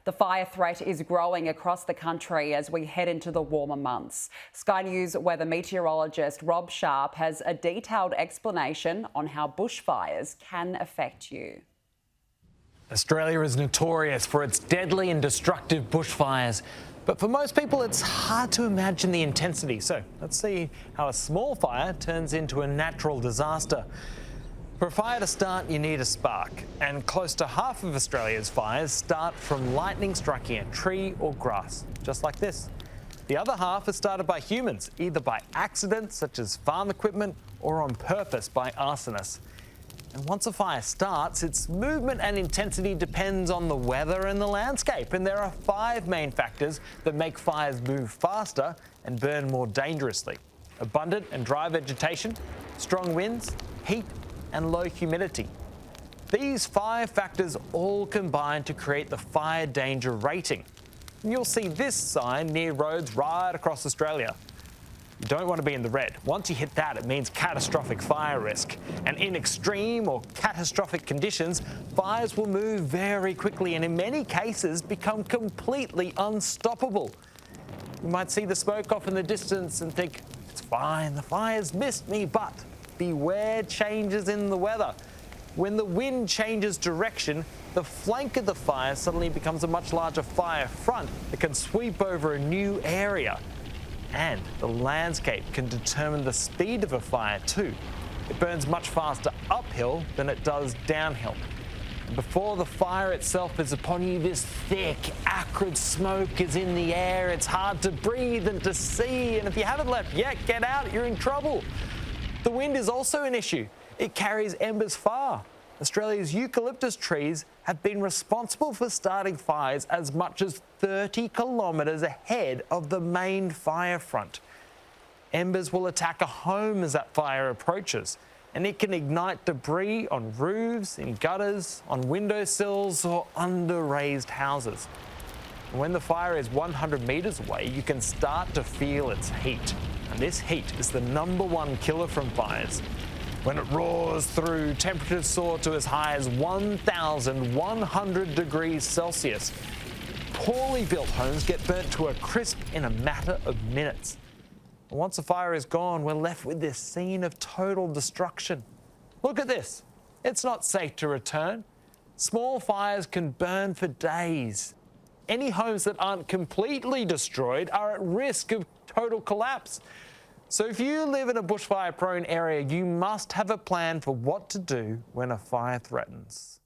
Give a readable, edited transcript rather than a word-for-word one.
The fire threat is growing across the country as we head into the warmer months. Sky News weather meteorologist Rob Sharp has a detailed explanation on how bushfires can affect you. Australia is notorious for its deadly and destructive bushfires. But for most people, it's hard to imagine the intensity. So let's see how a small fire turns into a natural disaster. For a fire to start, you need a spark, and close to half of Australia's fires start from lightning striking a tree or grass, just like this. The other half is started by humans, either by accident, such as farm equipment, or on purpose by arsonists. And once a fire starts, its movement and intensity depends on the weather and the landscape, and there are 5 main factors that make fires move faster and burn more dangerously: abundant and dry vegetation, strong winds, heat, and low humidity. These 5 factors all combine to create the fire danger rating. And you'll see this sign near roads right across Australia. You don't want to be in the red. Once you hit that, it means catastrophic fire risk. And in extreme or catastrophic conditions, fires will move very quickly and in many cases become completely unstoppable. You might see the smoke off in the distance and think, it's fine, the fire's missed me, but beware changes in the weather. When the wind changes direction, the flank of the fire suddenly becomes a much larger fire front that can sweep over a new area. And the landscape can determine the speed of a fire too. It burns much faster uphill than it does downhill. And before the fire itself is upon you, this thick, acrid smoke is in the air. It's hard to breathe and to see, and if you haven't left yet, get out, you're in trouble. The wind is also an issue. It carries embers far. Australia's eucalyptus trees have been responsible for starting fires as much as 30 kilometres ahead of the main fire front. Embers will attack a home as that fire approaches, and it can ignite debris on roofs, in gutters, on windowsills, or under raised houses. And when the fire is 100 metres away, you can start to feel its heat. And this heat is the #1 killer from fires. When it roars through, temperatures soar to as high as 1,100 degrees Celsius. Poorly built homes get burnt to a crisp in a matter of minutes. And once the fire is gone, we're left with this scene of total destruction. Look at this. It's not safe to return. Small fires can burn for days. Any homes that aren't completely destroyed are at risk of total collapse. So if you live in a bushfire-prone area, you must have a plan for what to do when a fire threatens.